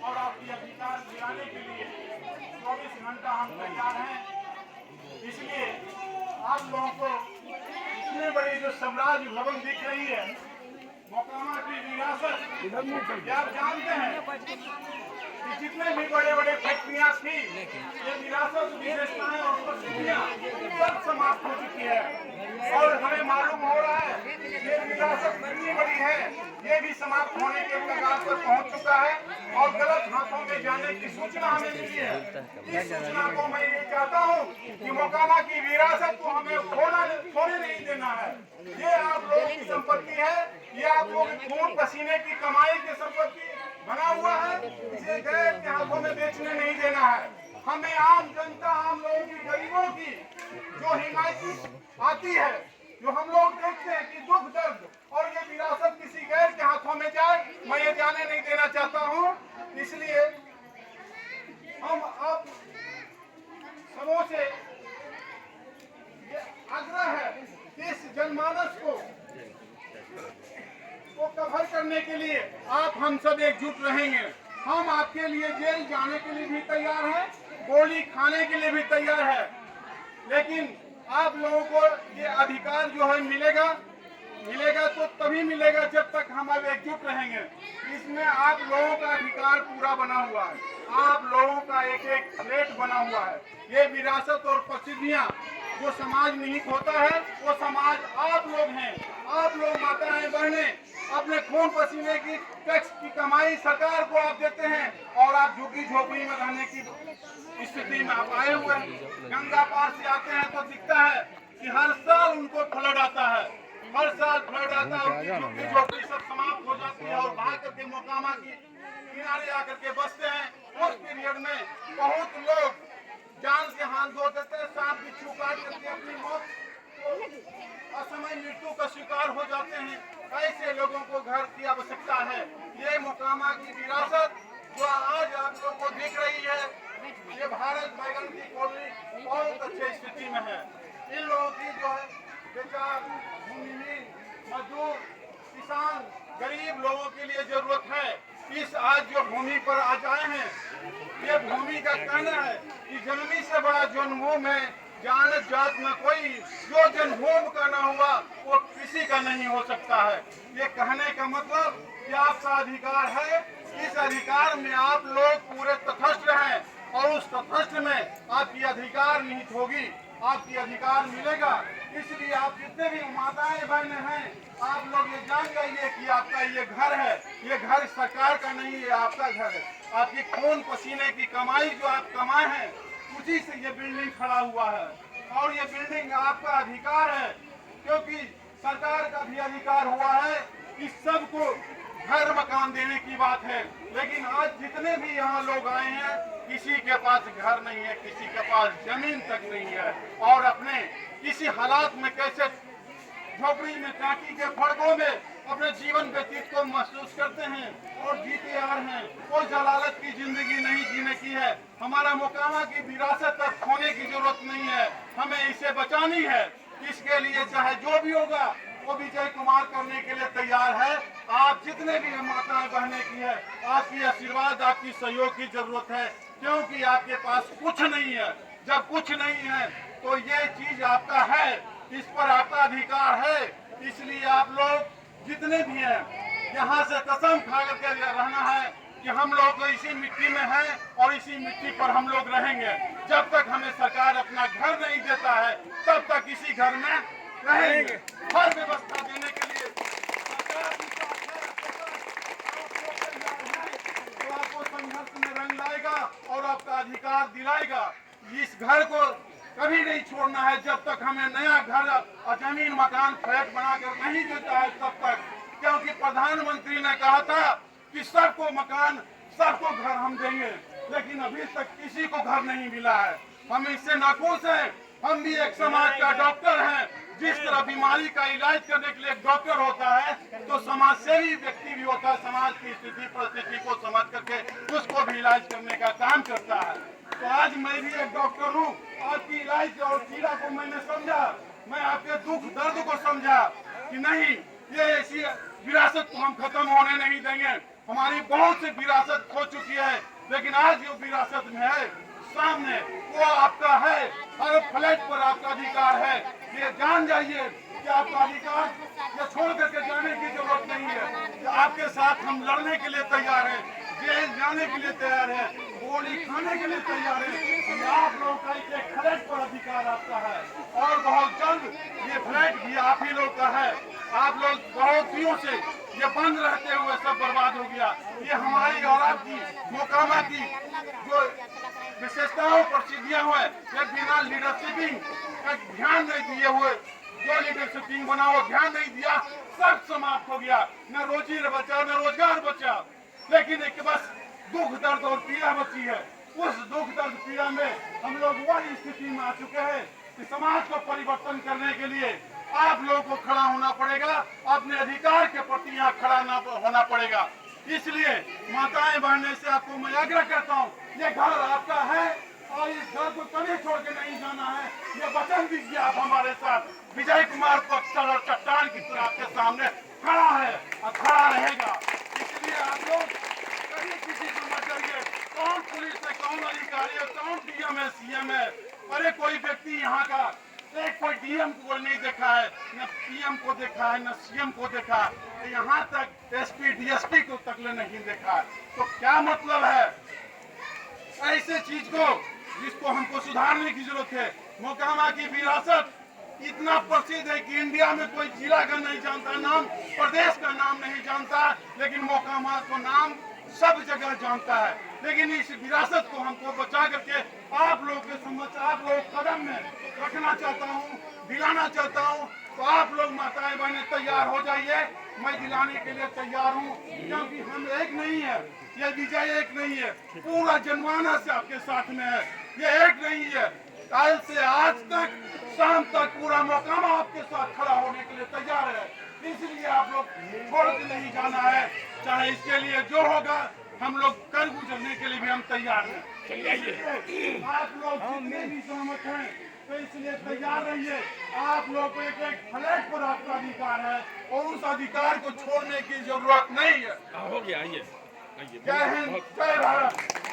और आपकी अधिकार दिलाने के लिए 24 घंटा हम तैयार हैं। इसलिए आप लोगों को इतने बड़ी जो साम्राज्य भवन दिख रही है, मोकामा की विरासत, ये आप जानते हैं कि जितने भी बड़े बड़े फैक्ट्रियां थी, ये विरासत विशेषताएं और प्रसिद्धियां सब समाप्त हो चुकी है। और हमें मालूम हो रहा है ये विरासत कितनी बड़ी है, ये भी समाप्त होने के कगार पर पहुंच चुका है और गलत हाथों में जाने की सूचना हमें मिली है। इस सूचना को मैं ये चाहता हूँ कि मोकामा की विरासत को हमें खोने नहीं देना है। ये आप लोगों की संपत्ति है, ये आप लोगों के खून पसीने की कमाई की संपत्ति बना हुआ है, इसे गैर के हाथों में बेचने नहीं देना है। हमें आम जनता, आम लोगों की, गरीबों की जो हिमायती आती है, जो हम लोग देखते हैं कि दुख दर्द और ये विरासत किसी गैर के हाथों में जाए, मैं ये जाने नहीं देना चाहता हूँ। इसलिए हम अब सबों से ये आग्रह है कि इस जनमानस को कवर करने के लिए आप हम सब एकजुट रहेंगे। हम आपके लिए जेल जाने के लिए भी तैयार हैं, गोली खाने के लिए भी तैयार है, लेकिन आप लोगों को ये अधिकार जो है मिलेगा तो तभी मिलेगा जब तक हम अब एकजुट रहेंगे। इसमें आप लोगों का अधिकार पूरा बना हुआ है, आप लोगों का एक एक प्लेट बना हुआ है। ये विरासत और प्रसिद्धियां जो समाज निहित होता है, वो समाज आप लोग हैं। आप लोग माताएं बहनें अपने खून पसीने की टैक्स की कमाई सरकार को आप देते हैं और आप झुग्गी झोपड़ी में रहने की स्थिति में आप आए हुए हैं। गंगा पार से आते हैं तो दिखता है कि हर साल उनको फ्लड आता है, हर साल फ्लड आता है, झुग्गी झोपड़ी सब समाप्त हो जाती है और भाग करके मोकामा की किनारे आकर के बसते हैं। उस पीरियड में बहुत लोग जान से हाथ धो देते हैं, सांप बिच्छू काट करके अपनी मौत असमय मृत्यु का शिकार हो जाते हैं। ऐसे लोगों को घर की आवश्यकता है। ये मोकामा की विरासत जो आज आप लोगों को दिख रही है, ये भारत बैगन की कॉलोनी बहुत अच्छी स्थिति में है। इन लोगों की जो है बेचार भूमिहीन मजदूर किसान गरीब लोगों के लिए जरूरत है। इस आज जो भूमि पर आज आए हैं, ये भूमि का कहना है कि जन्मी से बड़ा जन्मभूमि है, जानत जात में कोई जो जन्मभूमि का न हुआ वो किसी का नहीं हो सकता है। ये कहने का मतलब कि आपका अधिकार है, इस अधिकार में आप लोग पूरे तटस्थ रहें और उस तटस्थ में आपकी अधिकार निहित होगी, आपकी अधिकार मिलेगा। इसलिए आप जितने भी माताएं बहनें हैं, आप लोग ये जान जाइए कि आपका ये घर है, ये घर सरकार का नहीं है, आपका घर है। आपकी खून पसीने की कमाई जो आप कमाए हैं, उसी से ये बिल्डिंग खड़ा हुआ है और ये बिल्डिंग आपका अधिकार है, क्योंकि सरकार का भी अधिकार हुआ है कि सबको घर मकान देने की बात है। लेकिन आज जितने भी यहाँ लोग आए हैं, किसी के पास घर नहीं है, किसी के पास जमीन तक नहीं है और अपने किसी हालात में कैसे झोपड़ी में टाकी के फड़कों में अपने जीवन व्यतीत को महसूस करते हैं और जीते आ रहे हैं। कोई जलालत की जिंदगी नहीं जीने की है। हमारा मोकामा की विरासत अब खोने की जरूरत नहीं है, हमें इसे बचानी है। इसके लिए चाहे जो भी होगा वो विजय कुमार करने के लिए तैयार है। आप जितने भी माताएं बहने की है, आपकी आशीर्वाद आपकी सहयोग की जरूरत है, क्योंकि आपके पास कुछ नहीं है। जब कुछ नहीं है तो ये चीज आपका है, इस पर आपका अधिकार है। इसलिए आप लोग जितने भी हैं, यहाँ से कसम खा करके रहना है कि हम लोग तो इसी मिट्टी में हैं और इसी मिट्टी पर हम लोग रहेंगे। जब तक हमें सरकार अपना घर नहीं देता है, तब तक इसी घर में रहेंगे। हर व्यवस्था देने के लिए सरकार भी साथ है, तो आपको संघर्ष में रंग लाएगा और आपका अधिकार दिलाएगा। इस घर को कभी नहीं छोड़ना है जब तक हमें नया घर और जमीन मकान फ्लैट बनाकर नहीं देता है तब तक, क्योंकि प्रधानमंत्री ने कहा था कि सबको मकान सबको घर हम देंगे, लेकिन अभी तक किसी को घर नहीं मिला है। हम इससे नाखुश हैं। हम भी एक समाज का डॉक्टर हैं। जिस तरह बीमारी का इलाज करने के लिए एक डॉक्टर होता है, तो समाज सेवी व्यक्ति भी होता है, समाज की स्थिति परिस्थिति को समझ करके उसको भी इलाज करने का काम करता है। तो आज मैं भी एक डॉक्टर हूँ, आपकी इलाज और पीड़ा को मैंने समझा, मैं आपके दुख दर्द को समझा कि नहीं, ये ऐसी विरासत को हम खत्म होने नहीं देंगे। हमारी बहुत सी विरासत खो चुकी है, लेकिन आज जो विरासत में है सामने वो आपका है। हर फ्लैट पर आपका अधिकार है। ये जान जाइए कि आपका अधिकार ये छोड़ करके जाने की जरूरत नहीं है। कि आपके साथ हम लड़ने के लिए तैयार हैं, जेल जाने के लिए तैयार है, गोली खाने के लिए तैयार है। आप लोगों का एक फ्लैट पर अधिकार आपका है और बहुत जल्द ये फ्लैट भी आप ही लोग का है। आप लोग बहुत दिनों से ये बंद रहते हुए सब बर्बाद हो गया। ये हमारी और आपकी मोकामा की जो विशेषताओं पर सीधियां हुए, ये बिना लीडरशिपिंग का ध्यान नहीं दिए हुए, जो लीडरशिपिंग बना वो ध्यान नहीं दिया, सब समाप्त हो गया। न रोजी बचा न रोजगार बचा, लेकिन एक बस दुख दर्द और पीड़ा बची है। उस दुख दर्द पीड़ा में हम लोग वही स्थिति में आ चुके हैं कि समाज को परिवर्तन करने के लिए आप लोगों को खड़ा होना पड़ेगा, अपने अधिकार के प्रति यहाँ खड़ा होना पड़ेगा। इसलिए माताएं बहनें से आपको मैं आग्रह करता हूँ, ये घर आपका है और इस घर को कभी छोड़ के नहीं जाना है। ये वचन दीजिए आप हमारे साथ। विजय कुमार पक्षर और चट्टान की तरह आपके सामने खड़ा है और खड़ा रहेगा। इसलिए आप लोग कभी किसी को मत करिए कौन पुलिस है, कौन अधिकारी है, कौन डीएम है, सीएम है। अरे कोई व्यक्ति यहाँ का एक कोई डीएम को नहीं देखा है, न पीएम को देखा है, न सीएम को देखा है, यहाँ तक एसपी डीएसपी को तक नहीं देखा है। तो क्या मतलब है ऐसे चीज को जिसको हमको सुधारने की जरूरत है। मोकामा की विरासत इतना प्रसिद्ध है कि इंडिया में कोई जिला का नहीं जानता नाम, प्रदेश का नाम नहीं जानता, लेकिन मोकामा को नाम सब जगह जानता है। लेकिन इस विरासत को हमको बचा करके आप लोग के समझ, आप लोग कदम में रखना चाहता हूँ, दिलाना चाहता हूँ। तो आप लोग माताएं बहनें तैयार हो जाइए, मैं दिलाने के लिए तैयार हूँ। क्योंकि हम एक नहीं है, ये विजय एक नहीं है, पूरा जनमानस से आपके साथ में है। ये एक नहीं है, कल से आज तक शाम तक पूरा मोकामा आपके साथ खड़ा होने के लिए तैयार है। इसलिए आप लोग छोड़ के नहीं जाना है, चाहे इसके लिए जो होगा हम लोग कर गुजरने के लिए भी हम तैयार हैं। आप लोग जितने भी सहमत हैं तो इसलिए तैयार रहिए। आप लोग को एक फ्लैट पर आपका अधिकार है और उस अधिकार को छोड़ने की जरूरत नहीं है। हो गया, आइए जय हिंद, जय भारत।